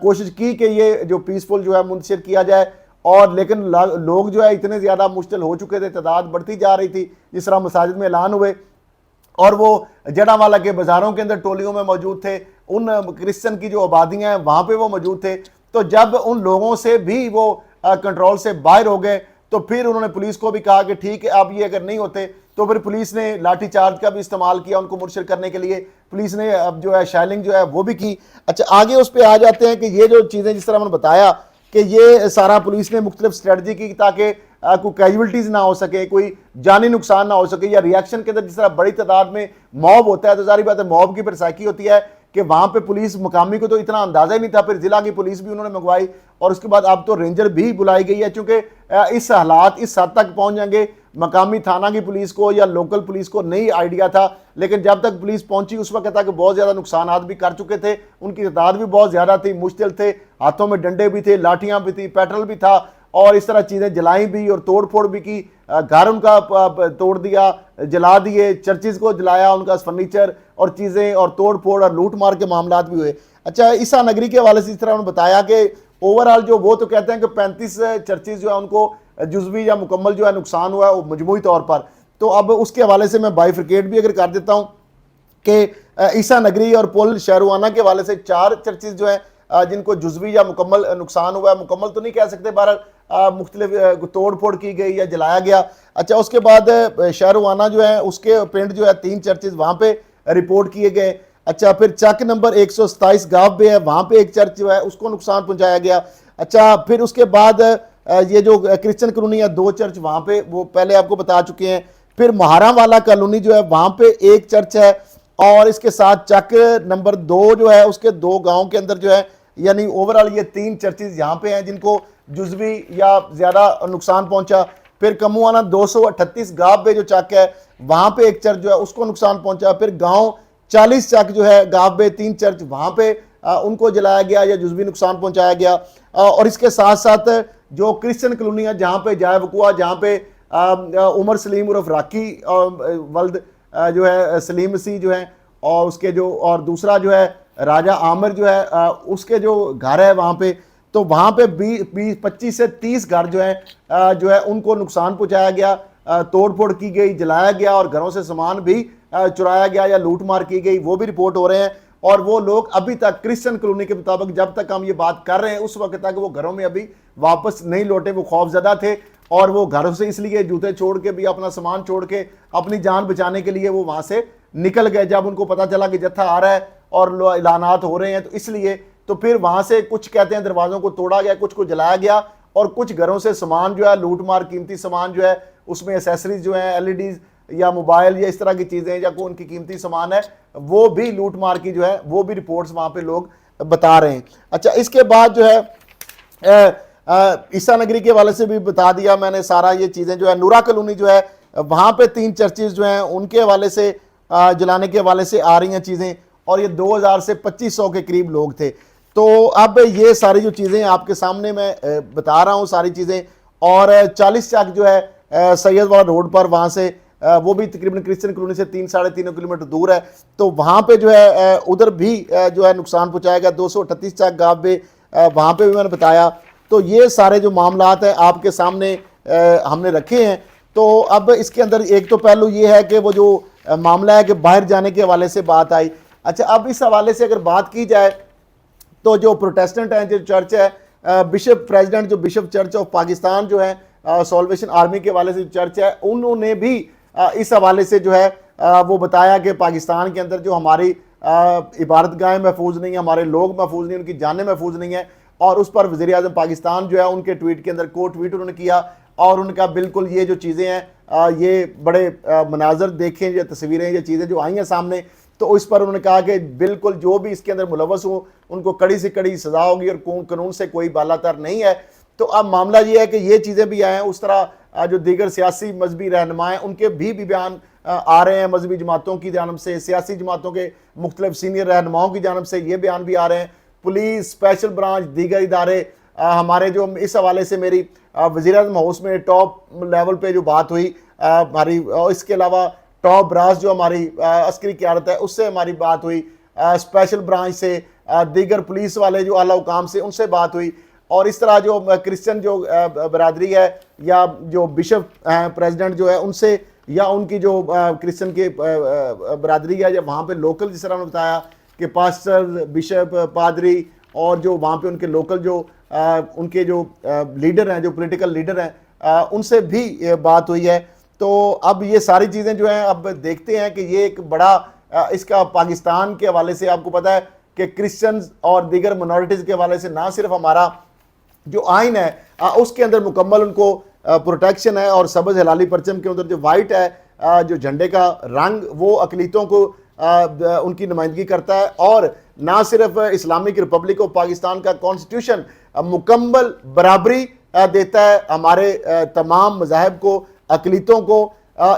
کوشش کی کہ یہ جو پیسفل جو ہے منتشر کیا جائے، اور لیکن لوگ جو ہے اتنے زیادہ مشتعل ہو چکے تھے، تعداد بڑھتی جا رہی تھی، جس طرح مساجد میں اعلان ہوئے، اور وہ جڑاوالا کے بازاروں کے اندر ٹولیوں میں موجود تھے، ان کرسچن کی جو آبادیاں ہیں وہاں پہ وہ موجود تھے۔ تو جب ان لوگوں سے بھی وہ کنٹرول سے باہر ہو گئے تو پھر انہوں نے پولیس کو بھی کہا کہ ٹھیک ہے، اب یہ اگر نہیں ہوتے تو پھر پولیس نے لاٹھی چارج کا بھی استعمال کیا ان کو مرشد کرنے کے لیے، پولیس نے اب جو ہے شیلنگ جو ہے وہ بھی کی۔ اچھا، آگے اس پہ آ جاتے ہیں کہ یہ جو چیزیں جس طرح میں نے بتایا کہ یہ سارا پولیس نے مختلف اسٹریٹجی کی تاکہ کوئی کیجولٹیز نہ ہو سکے، کوئی جانی نقصان نہ ہو سکے، یا ریاکشن کے اندر جس طرح بڑی تعداد میں موب ہوتا ہے تو ظاہر بات ہے موب کی پھر سائیکی ہوتی ہے کہ وہاں پہ پولیس مقامی کو تو اتنا اندازہ ہی نہیں تھا، پھر ضلع کی پولیس بھی انہوں نے منگوائی، اور اس کے بعد اب تو رینجر بھی بلائی گئی ہے، چونکہ اس حالات اس حد تک پہنچ جائیں گے، مقامی تھانہ کی پولیس کو یا لوکل پولیس کو نہیں آئیڈیا تھا، لیکن جب تک پولیس پہنچی اس وقت تک بہت زیادہ نقصانات بھی کر چکے تھے، ان کی تعداد بھی بہت زیادہ تھی، مشتل تھے، ہاتھوں میں ڈنڈے بھی تھے، لاٹھیاں بھی تھی، پیٹرول بھی تھا، اور اس طرح چیزیں جلائیں بھی اور توڑ پھوڑ بھی کی، گھر ان کا توڑ دیا، جلا دیے، چرچز کو جلایا، ان کا فرنیچر اور چیزیں اور توڑ پھوڑ اور لوٹ مار کے معاملات بھی ہوئے۔ اچھا، عیسیٰ نگری کے حوالے سے اس طرح انہوں نے بتایا کہ اوورآل جو وہ تو کہتے ہیں کہ 35 چرچز جو ہے ان کو جزوی یا مکمل جو ہے نقصان ہوا ہے وہ مجموعی طور پر۔ تو اب اس کے حوالے سے میں بائیفرکیٹ بھی اگر کر دیتا ہوں کہ عیسیٰ نگری اور پل شہروانہ کے حوالے سے 4 چرچز جو ہیں جن کو جزوی یا مکمل نقصان ہوا ہے، مکمل تو نہیں کہہ سکتے، بہرحال مختلف توڑ پھوڑ کی گئی یا جلایا گیا۔ اچھا، اس کے بعد شہروانہ جو ہے اس کے پنڈ جو ہے 3 چرچز وہاں پہ رپورٹ کیے گئے۔ اچھا، پھر چک نمبر 127 گاف بے ہے، وہاں پہ ایک چرچ جو ہے اس کو نقصان پہنچایا گیا۔ اچھا، پھر اس کے بعد یہ جو کرسچن کالونی ہے 2 چرچ وہاں پہ وہ پہلے آپ کو بتا چکے ہیں۔ پھر مہارا والا کالونی جو ہے وہاں پہ ایک چرچ ہے، اور اس کے ساتھ چک نمبر 2 جو ہے اس کے 2 گاؤں کے اندر جو ہے، یعنی اوورآل یہ 3 چرچز یہاں پہ ہیں جن کو جزوی یا زیادہ نقصان پہنچا۔ پھر کموانہ 238 گاف بے جو چک ہے وہاں پہ ایک چرچ جو ہے اس کو نقصان پہنچا۔ پھر گاؤں 40 چک جو ہے گاف بے 3 چرچ وہاں پہ ان کو جلایا گیا یا جزوی نقصان پہنچایا گیا۔ اور اس کے ساتھ ساتھ جو کرسچن کالونی ہے جہاں پہ جائے وقوع، جہاں پہ عمر سلیم عرف راکی ولد جو ہے سلیم مسیح جو ہے، اور اس کے جو اور دوسرا جو ہے راجہ عامر جو ہے اس کے جو گھر ہے وہاں پہ، تو وہاں پہ 25 سے 30 گھر جو ہے ان کو نقصان پہنچایا گیا، توڑ پھوڑ کی گئی، جلایا گیا، اور گھروں سے سامان بھی چرایا گیا یا لوٹ مار کی گئی، وہ بھی رپورٹ ہو رہے ہیں۔ اور وہ لوگ ابھی تک کرسچن کالونی کے مطابق جب تک ہم یہ بات کر رہے ہیں اس وقت تک وہ گھروں میں ابھی واپس نہیں لوٹے، وہ خوف زدہ تھے، اور وہ گھروں سے اس لیے جوتے چھوڑ کے بھی اپنا سامان چھوڑ کے اپنی جان بچانے کے لیے وہ وہاں سے نکل گئے جب ان کو پتہ چلا کہ جتھا آ رہا ہے اور اعلانات ہو رہے ہیں۔ تو اس لیے تو پھر وہاں سے کچھ کہتے ہیں دروازوں کو توڑا گیا، کچھ کو جلایا گیا، اور کچھ گھروں سے سامان جو ہے لوٹ مار، قیمتی سامان جو ہے اس میں ایسیسریز جو ہیں LEDs یا موبائل یا اس طرح کی چیزیں یا کوئی ان کی قیمتی سامان ہے وہ بھی لوٹ مار کی جو ہے وہ بھی رپورٹس وہاں پہ لوگ بتا رہے ہیں۔ اچھا، اس کے بعد جو ہے عیسیٰ نگری کے حوالے سے بھی بتا دیا میں نے سارا یہ چیزیں جو ہے۔ نورا کالونی جو ہے وہاں پہ 3 چرچز جو ہیں ان کے حوالے سے جلانے کے حوالے سے آ رہی ہیں چیزیں، اور یہ 2000 سے 2500 کے قریب لوگ تھے۔ تو اب یہ ساری جو چیزیں آپ کے سامنے میں بتا رہا ہوں ساری چیزیں، اور 40 چک جو ہے سید والا روڈ پر، وہاں سے وہ بھی تقریباً کرسچن کالونی سے 3-3.5 کلومیٹر دور ہے، تو وہاں پہ جو ہے ادھر بھی جو ہے نقصان پہنچائے گا۔ 238 چک گاو پہ وہاں پہ بھی میں نے بتایا۔ تو یہ سارے جو معاملات ہیں آپ کے سامنے ہم نے رکھے ہیں۔ تو اب اس کے اندر ایک تو پہلو یہ ہے کہ وہ جو معاملہ ہے کہ باہر جانے کے حوالے سے بات آئی۔ اچھا، اب اس حوالے سے اگر بات کی جائے تو جو پروٹیسٹنٹ ہیں، جو چرچ ہے، بشپ پریزیڈنٹ جو بشپ چرچ آف پاکستان جو ہے سالویشن آرمی کے حوالے سے جو چرچ ہے، انہوں نے بھی اس حوالے سے جو ہے وہ بتایا کہ پاکستان کے اندر جو ہماری عبادت گاہیں محفوظ نہیں ہیں، ہمارے لوگ محفوظ نہیں ہیں، ان کی جانیں محفوظ نہیں ہیں، اور اس پر وزیر اعظم پاکستان جو ہے ان کے ٹویٹ کے اندر کو ٹویٹ انہوں نے کیا، اور ان کا بالکل یہ جو چیزیں ہیں یہ بڑے مناظر دیکھیں، یہ تصویریں، یہ چیزیں جو آئی ہیں سامنے، تو اس پر انہوں نے کہا کہ بالکل جو بھی اس کے اندر ملوث ہوں ان کو کڑی سے کڑی سزا ہوگی، اور قانون سے کوئی بالا تر نہیں ہے۔ تو اب معاملہ یہ ہے کہ یہ چیزیں بھی آئیں، اس طرح جو دیگر سیاسی مذہبی رہنما ہیں ان کے بھی بیان آ رہے ہیں، مذہبی جماعتوں کی جانب سے، سیاسی جماعتوں کے مختلف سینئر رہنماؤں کی جانب سے یہ بیان بھی آ رہے ہیں، پولیس، اسپیشل برانچ، دیگر ادارے ہمارے جو اس حوالے سے میری وزیر اعظم ہاؤس میں ٹاپ لیول پہ جو بات ہوئی ہماری، اس کے علاوہ ٹاپ براس جو ہماری عسکری قیادت ہے اس سے ہماری بات ہوئی، اسپیشل برانچ سے، دیگر پولیس والے جو اعلیٰ حکام سے ان سے بات ہوئی، اور اس طرح جو کرسچن جو برادری ہے یا جو بشپ ہیں پریزیڈنٹ جو ہے ان سے، یا ان کی جو کرسچن کی برادری ہے یا وہاں پہ لوکل، جس طرح نے بتایا کہ پاسٹر، بشپ، پادری، اور جو وہاں پہ ان کے لوکل جو ان کے جو لیڈر ہیں، جو پولیٹیکل لیڈر ہیں، ان سے بھی بات ہوئی ہے۔ تو اب یہ ساری چیزیں جو ہیں اب دیکھتے ہیں کہ یہ ایک بڑا اس کا پاکستان کے حوالے سے آپ کو پتہ ہے کہ کرسچنز اور دیگر منورٹیز کے حوالے سے نہ صرف ہمارا جو آئین ہے اس کے اندر مکمل ان کو پروٹیکشن ہے، اور سبز ہلالی پرچم کے اندر جو وائٹ ہے جو جھنڈے کا رنگ، وہ اقلیتوں کو ان کی نمائندگی کرتا ہے، اور نہ صرف اسلامک ریپبلک آف پاکستان کا کانسٹیٹیوشن مکمل برابری دیتا ہے ہمارے تمام مذاہب کو، اقلیتوں کو۔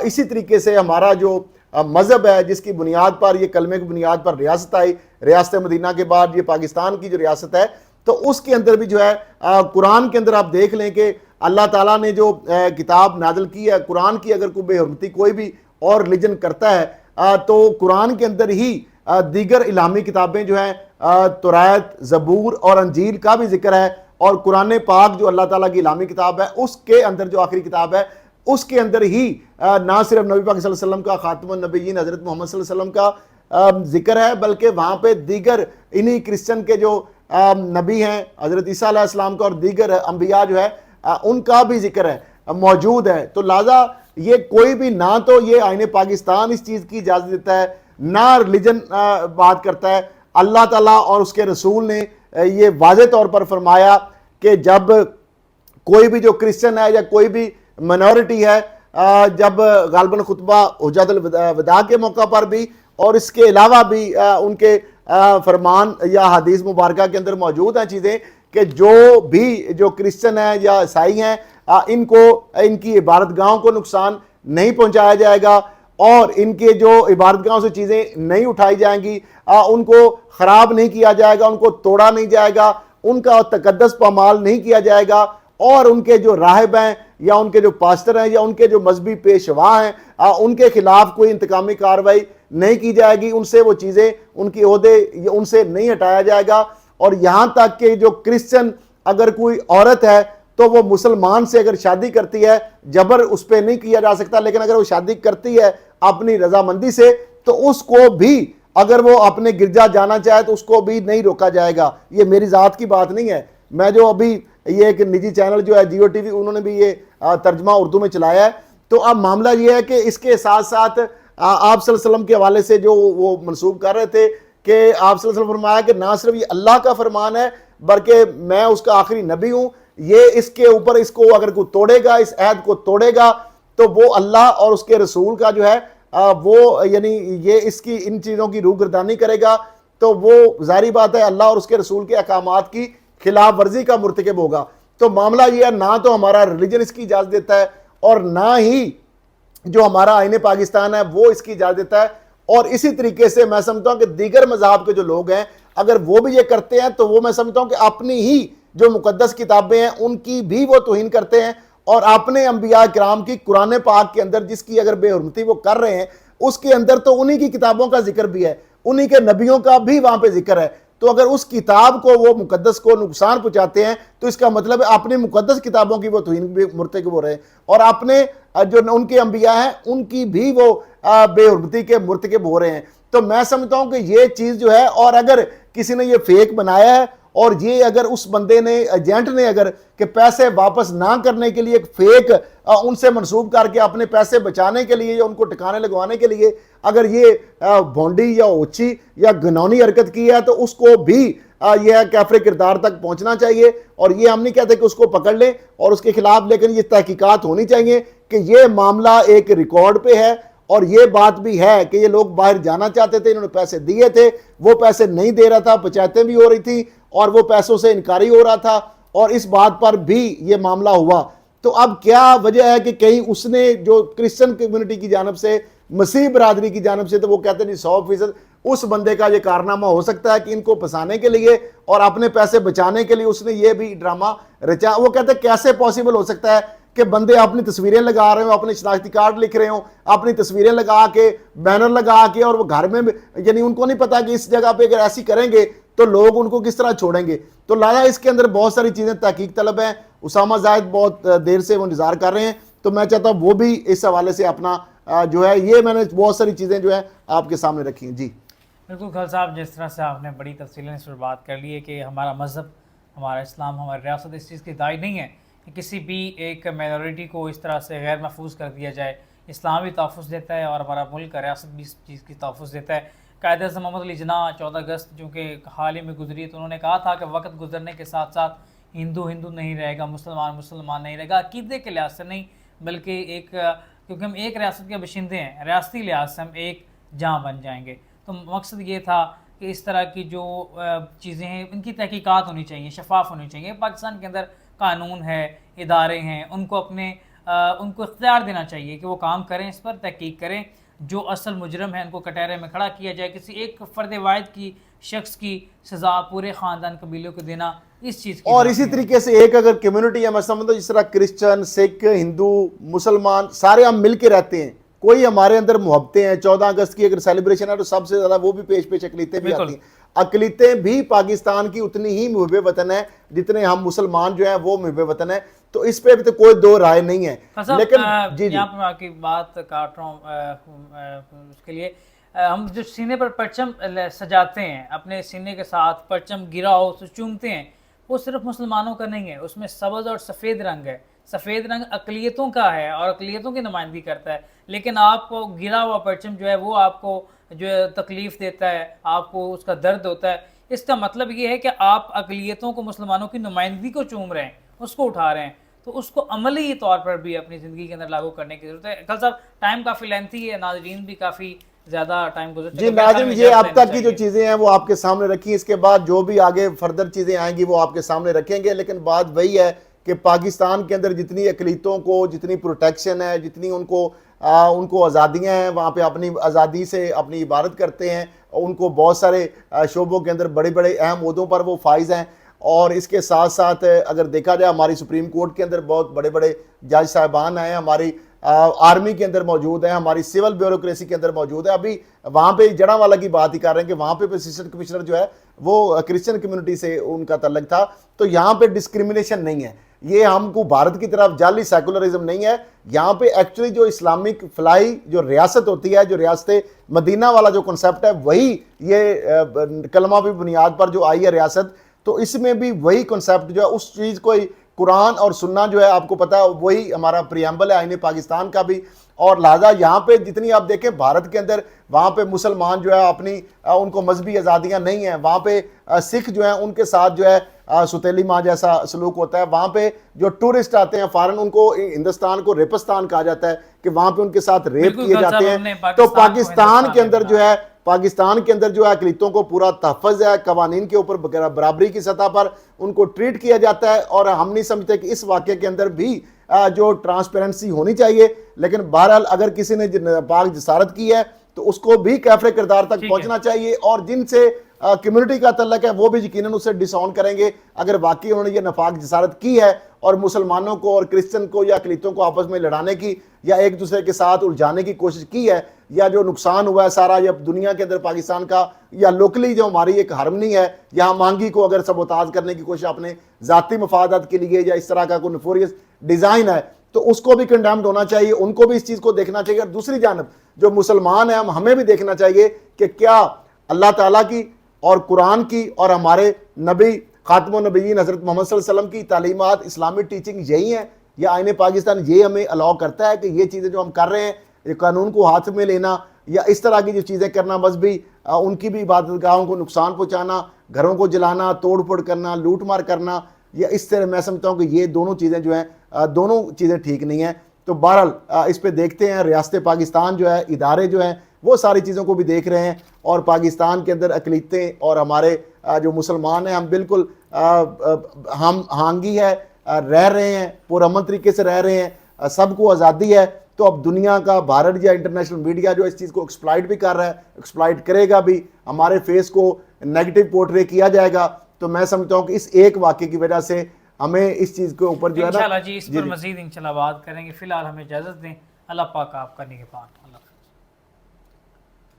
اسی طریقے سے ہمارا جو مذہب ہے جس کی بنیاد پر، یہ کلمے کی بنیاد پر ریاست آئی، ریاست مدینہ کے بعد یہ پاکستان کی جو ریاست ہے، تو اس کے اندر بھی جو ہے قرآن کے اندر آپ دیکھ لیں کہ اللہ تعالیٰ نے جو کتاب نازل کی ہے قرآن کی، اگر کوئی بے حرمتی کوئی بھی اور ریلیجن کرتا ہے تو قرآن کے اندر ہی دیگر الہامی کتابیں جو ہیں توریت، زبور اور انجیل کا بھی ذکر ہے، اور قرآن پاک جو اللہ تعالیٰ کی الہامی کتاب ہے اس کے اندر جو آخری کتاب ہے اس کے اندر ہی نہ صرف نبی پاک صلی اللہ علیہ وسلم کا، خاتم النبیین حضرت محمد صلی اللہ علیہ وسلم کا ذکر ہے، بلکہ وہاں پہ دیگر انہی کرسچن کے جو نبی ہیں حضرت عیسیٰ علیہ السلام کا اور دیگر انبیاء جو ہے ان کا بھی ذکر ہے، موجود ہے۔ تو لہٰذا یہ کوئی بھی نہ تو یہ آئین پاکستان اس چیز کی اجازت دیتا ہے، نہ ریلیجن بات کرتا ہے۔ اللہ تعالیٰ اور اس کے رسول نے یہ واضح طور پر فرمایا کہ جب کوئی بھی جو کرسچن ہے یا کوئی بھی منورٹی ہے، جب غالباً خطبہ حجۃ الوداع کے موقع پر بھی، اور اس کے علاوہ بھی ان کے فرمان یا حدیث مبارکہ کے اندر موجود ہیں چیزیں کہ جو بھی جو کرسچن ہیں یا عیسائی ہیں ان کو ان کی عبادت گاہوں کو نقصان نہیں پہنچایا جائے گا، اور ان کے جو عبادت گاہوں سے چیزیں نہیں اٹھائی جائیں گی، ان کو خراب نہیں کیا جائے گا، ان کو توڑا نہیں جائے گا، ان کا تقدس پامال نہیں کیا جائے گا، اور ان کے جو راہب ہیں یا ان کے جو پاسٹر ہیں یا ان کے جو مذہبی پیشوا ہیں ان کے خلاف کوئی انتقامی کارروائی نہیں کی جائے گی، ان سے وہ چیزیں، ان کی عہدے ان سے نہیں ہٹایا جائے گا۔ اور یہاں تک کہ جو کرسچن اگر کوئی عورت ہے تو وہ مسلمان سے اگر شادی کرتی ہے، جبر اس پہ نہیں کیا جا سکتا، لیکن اگر وہ شادی کرتی ہے اپنی رضامندی سے تو اس کو بھی اگر وہ اپنے گرجا جانا چاہے تو اس کو بھی نہیں روکا جائے گا۔ یہ میری ذات کی بات نہیں ہے، میں جو ابھی یہ ایک نجی چینل جو ہے جیو ٹی وی، انہوں نے بھی یہ ترجمہ اردو میں چلایا ہے۔ تو اب معاملہ یہ ہے کہ اس کے ساتھ ساتھ آپ صلی اللہ علیہ وسلم کے حوالے سے جو وہ منسوب کر رہے تھے کہ آپ صلی اللہ علیہ وسلم فرمایا کہ نہ صرف یہ اللہ کا فرمان ہے بلکہ میں اس کا آخری نبی ہوں، یہ اس کے اوپر اس کو اگر کوئی توڑے گا، اس عہد کو توڑے گا تو وہ اللہ اور اس کے رسول کا جو ہے وہ یعنی یہ اس کی ان چیزوں کی روگردانی کرے گا، تو وہ ظاہری بات ہے اللہ اور اس کے رسول کے احکامات کی خلاف ورزی کا مرتکب ہوگا۔ تو معاملہ یہ ہے نہ تو ہمارا ریلیجن اس کی اجازت دیتا ہے اور نہ ہی جو ہمارا آئین پاکستان ہے وہ اس کی اجازت دیتا ہے، اور اسی طریقے سے میں سمجھتا ہوں کہ دیگر مذاہب کے جو لوگ ہیں اگر وہ بھی یہ کرتے ہیں تو وہ میں سمجھتا ہوں کہ اپنی ہی جو مقدس کتابیں ہیں ان کی بھی وہ توہین کرتے ہیں، اور اپنے انبیاء کرام کی قرآن پاک کے اندر جس کی اگر بے حرمتی وہ کر رہے ہیں اس کے اندر تو انہی کی کتابوں کا ذکر بھی ہے، انہی کے نبیوں کا بھی وہاں پہ ذکر ہے. تو اگر اس کتاب کو وہ مقدس کو نقصان پہنچاتے ہیں تو اس کا مطلب ہے اپنی مقدس کتابوں کی وہ توہین بھی مرتکب ہو رہے ہیں، اور اپنے جو ان کے انبیاء ہیں ان کی بھی وہ بے حرمتی کے مرتکب ہو رہے ہیں. تو میں سمجھتا ہوں کہ یہ چیز جو ہے، اور اگر کسی نے یہ فیک بنایا ہے اور یہ اگر اس بندے نے ایجنٹ نے اگر کہ پیسے واپس نہ کرنے کے لیے ایک فیک ان سے منسوب کر کے اپنے پیسے بچانے کے لیے یا ان کو ٹھکانے لگوانے کے لیے اگر یہ بھونڈی یا اوچھی یا گنونی حرکت کی ہے تو اس کو بھی یہ کیفر کردار تک پہنچنا چاہیے. اور یہ ہم نہیں کہتے کہ اس کو پکڑ لیں اور اس کے خلاف، لیکن یہ تحقیقات ہونی چاہیے کہ یہ معاملہ ایک ریکارڈ پہ ہے، اور یہ بات بھی ہے کہ یہ لوگ باہر جانا چاہتے تھے، انہوں نے پیسے دیے تھے، وہ پیسے نہیں دے رہا تھا، پنچایتیں بھی ہو رہی تھیں اور وہ پیسوں سے انکاری ہو رہا تھا، اور اس بات پر بھی یہ معاملہ ہوا. تو اب کیا وجہ ہے کہ کہیں اس نے جو کرسچن کمیونٹی کی جانب سے، مسیح برادری کی جانب سے، تو وہ کہتے ہیں 100% اس بندے کا یہ کارنامہ ہو سکتا ہے کہ ان کو پھنسانے کے لیے اور اپنے پیسے بچانے کے لیے اس نے یہ بھی ڈرامہ رچا. وہ کہتے ہیں کیسے پاسبل ہو سکتا ہے کہ بندے اپنی تصویریں لگا رہے ہوں، اپنے شناختی کارڈ لکھ رہے ہوں، اپنی تصویریں لگا کے، بینر لگا کے، اور وہ گھر میں یعنی ان کو نہیں پتا کہ اس جگہ پہ اگر ایسی کریں گے تو لوگ ان کو کس طرح چھوڑیں گے. تو لایا اس کے اندر بہت ساری چیزیں تحقیق طلب ہیں. اسامہ زاہد بہت دیر سے وہ انتظار کر رہے ہیں، تو میں چاہتا ہوں وہ بھی اس حوالے سے اپنا جو ہے، یہ میں نے بہت ساری چیزیں جو ہے آپ کے سامنے رکھی ہیں. جی
بالکل خالد صاحب، جس طرح سے آپ نے بڑی تفصیل اس پر بات کر لی ہے کہ ہمارا مذہب، ہمارا اسلام، ہماری ریاست اس چیز کی داعی نہیں ہے کہ کسی بھی ایک مائنورٹی کو اس طرح سے غیر محفوظ کر دیا جائے. اسلام بھی تحفظ دیتا ہے اور ہمارا ملک کا ریاست بھی اس چیز کی تحفظ دیتا ہے. قائد اعظم محمد علی جناح 14 اگست جو کہ حال ہی میں گزری، تو انہوں نے کہا تھا کہ وقت گزرنے کے ساتھ ساتھ ہندو ہندو نہیں رہے گا، مسلمان مسلمان نہیں رہے گا. عقیدے کے لحاظ سے نہیں، بلکہ ایک کیونکہ ہم ایک ریاست کے باشندے ہیں، ریاستی لحاظ سے ہم ایک جہاں بن جائیں گے. تو مقصد یہ تھا کہ اس طرح کی جو چیزیں ہیں ان کی تحقیقات ہونی چاہیے، شفاف ہونی چاہیے. پاکستان کے اندر قانون ہے، ادارے ہیں، ان کو اختیار دینا چاہیے کہ وہ کام کریں، اس پر تحقیق کریں. جو اصل مجرم ہے ان کو کٹہرے میں کھڑا کیا جائے. کسی ایک فرد واحد کی شخص کی سزا پورے خاندان قبیلوں کو دینا اس چیز کی.
اور اسی طریقے سے ایک اگر کمیونٹی ہے، میں سمجھتا ہوں جس طرح کرسچن، سکھ، ہندو، مسلمان سارے ہم مل کے رہتے ہیں، کوئی ہمارے اندر محبتیں ہیں. 14 اگست کی اگر سیلیبریشن ہے تو سب سے زیادہ وہ بھی پیش اقلیتیں بھی آتی ہیں. اقلیتیں بھی پاکستان کی اتنی ہی محب وطن ہے جتنے ہم مسلمان جو ہیں وہ محب وطن ہیں. تو اس پہ بھی تو کوئی دو رائے نہیں ہے. لیکن
یہاں پہ میں آپ کی بات کاٹ رہا ہوں اس کے لیے، ہم جو سینے پر پرچم سجاتے ہیں، اپنے سینے کے ساتھ پرچم گرا ہو تو چومتے ہیں، وہ صرف مسلمانوں کا نہیں ہے، اس میں سبز اور سفید رنگ ہے. سفید رنگ اقلیتوں کا ہے اور اقلیتوں کی نمائندگی کرتا ہے. لیکن آپ کو گرا ہوا پرچم جو ہے وہ آپ کو جو تکلیف دیتا ہے، آپ کو اس کا درد ہوتا ہے. اس کا مطلب یہ ہے کہ آپ اقلیتوں کو، مسلمانوں کی نمائندگی کو چوم رہے ہیں، اس کو اٹھا رہے ہیں. تو اس کو عملی طور پر بھی اپنی زندگی کے اندر لاگو کرنے کی ضرورت ہے. خالد صاحب ٹائم کافی لینتھی ہے، ناظرین بھی کافی زیادہ ٹائم گزر چکا ہے.
جی ناظرین، یہ اب تک کی جو چیزیں ہیں وہ آپ کے سامنے رکھی، اس کے بعد جو بھی آگے فردر چیزیں آئیں گی وہ آپ کے سامنے رکھیں گے. لیکن بات وہی ہے کہ پاکستان کے اندر جتنی اقلیتوں کو جتنی پروٹیکشن ہے، جتنی ان کو آزادیاں ہیں، وہاں پہ اپنی آزادی سے اپنی عبادت کرتے ہیں، ان کو بہت سارے شعبوں کے اندر بڑے بڑے اہم عہدوں پر وہ فائز ہیں. اور اس کے ساتھ ساتھ اگر دیکھا جائے ہماری سپریم کورٹ کے اندر بہت بڑے بڑے جج صاحبان ہیں، ہماری آرمی کے اندر موجود ہیں، ہماری سول بیوروکریسی کے اندر موجود ہے. ابھی وہاں پہ جڑا والا کی بات ہی کر رہے ہیں کہ وہاں پہ اسسٹنٹ کمشنر جو ہے وہ کرسچن کمیونٹی سے ان کا تعلق تھا. تو یہاں پہ ڈسکریمنیشن نہیں ہے، یہ ہم کو بھارت کی طرف جعلی سیکولرزم نہیں ہے. یہاں پہ ایکچولی جو اسلامک فلائی جو ریاست ہوتی ہے، جو ریاست مدینہ والا جو کنسیپٹ ہے، وہی یہ کلمہ بھی بنیاد پر جو آئی ہے ریاست، تو اس میں بھی وہی کنسیپٹ جو ہے اس چیز کو قرآن اور سننا جو ہے آپ کو پتا ہے وہی ہمارا پریامبل ہے آئین پاکستان کا بھی. اور لہذا یہاں پہ جتنی آپ دیکھیں بھارت کے اندر، وہاں پہ مسلمان جو ہے اپنی ان کو مذہبی آزادیاں نہیں ہیں. وہاں پہ سکھ جو ہیں ان کے ساتھ جو ہے ستیلی ماں جیسا سلوک ہوتا ہے. وہاں پہ جو ٹورسٹ آتے ہیں فارن، ان کو ہندوستان کو ریپستان کہا جاتا ہے کہ وہاں پہ ان کے ساتھ ریپ کیے جاتے ہیں. تو پاکستان کے اندر جو ہے اقلیتوں کو پورا تحفظ ہے، قوانین کے اوپر برابری کی سطح پر ان کو ٹریٹ کیا جاتا ہے. اور ہم نہیں سمجھتے کہ اس واقعے کے اندر بھی جو ٹرانسپیرنسی ہونی چاہیے. لیکن بہرحال اگر کسی نے پاک جسارت کی ہے تو اس کو بھی کیفر کردار تک پہنچنا چاہیے. اور جن سے کمیونٹی کا تعلق ہے وہ بھی یقیناً اسے ڈساؤن کریں گے اگر واقعی انہوں نے یہ نفاق جسارت کی ہے اور مسلمانوں کو اور کرسچن کو یا اقلیتوں کو آپس میں لڑانے کی یا ایک دوسرے کے ساتھ الجھانے کی کوشش کی ہے، یا جو نقصان ہوا ہے سارا یا دنیا کے اندر پاکستان کا یا لوکلی جو ہماری ایک ہارمنی ہے، یہاں مانگی کو اگر سبوتاج کرنے کی کوشش اپنے ذاتی مفادات کے لیے یا اس طرح کا کوئی نفوریس ڈیزائن ہے تو اس کو بھی کنڈیمڈ ہونا چاہیے، ان کو بھی اس چیز کو دیکھنا چاہیے۔ اور دوسری جانب جو مسلمان ہیں ہمیں بھی دیکھنا چاہیے کہ کیا اللہ تعالیٰ کی اور قرآن کی اور ہمارے نبی خاتم النبیین حضرت محمد صلی اللہ علیہ وسلم کی تعلیمات، اسلامی ٹیچنگ یہی ہیں، یا آئین پاکستان یہ ہمیں الاؤ کرتا ہے کہ یہ چیزیں جو ہم کر رہے ہیں، یہ قانون کو ہاتھ میں لینا یا اس طرح کی جو چیزیں کرنا، مذہبی ان کی بھی عبادت گاہوں کو نقصان پہنچانا، گھروں کو جلانا، توڑ پھوڑ کرنا، لوٹ مار کرنا، یا اس طرح میں سمجھتا ہوں کہ یہ دونوں چیزیں جو ہیں دونوں چیزیں ٹھیک نہیں ہیں۔ تو بہرحال اس پہ دیکھتے ہیں، ریاست پاکستان جو ہے، ادارے جو ہیں وہ ساری چیزوں کو بھی دیکھ رہے ہیں، اور پاکستان کے اندر اقلیتیں اور ہمارے جو مسلمان ہیں ہم بالکل ہم ہانگی ہے، رہ رہے ہیں، پرامن طریقے سے رہ رہے ہیں، سب کو آزادی ہے۔ تو اب دنیا کا بھارت یا انٹرنیشنل میڈیا جو اس چیز کو ایکسپلائٹ بھی کر رہا ہے، ایکسپلائٹ کرے گا بھی، ہمارے فیس کو نیگیٹو پورٹرے کیا جائے گا۔ تو میں سمجھتا ہوں کہ اس ایک واقعے کی وجہ سے ہمیں اس چیز کے اوپر جو ہے نا
انشاءاللہ جی اس پر مزید انشاءاللہ بات کریں گے۔ فی الحال ہمیں اجازت دیں، اللہ پاک آپ کا نگہبان۔ اللہ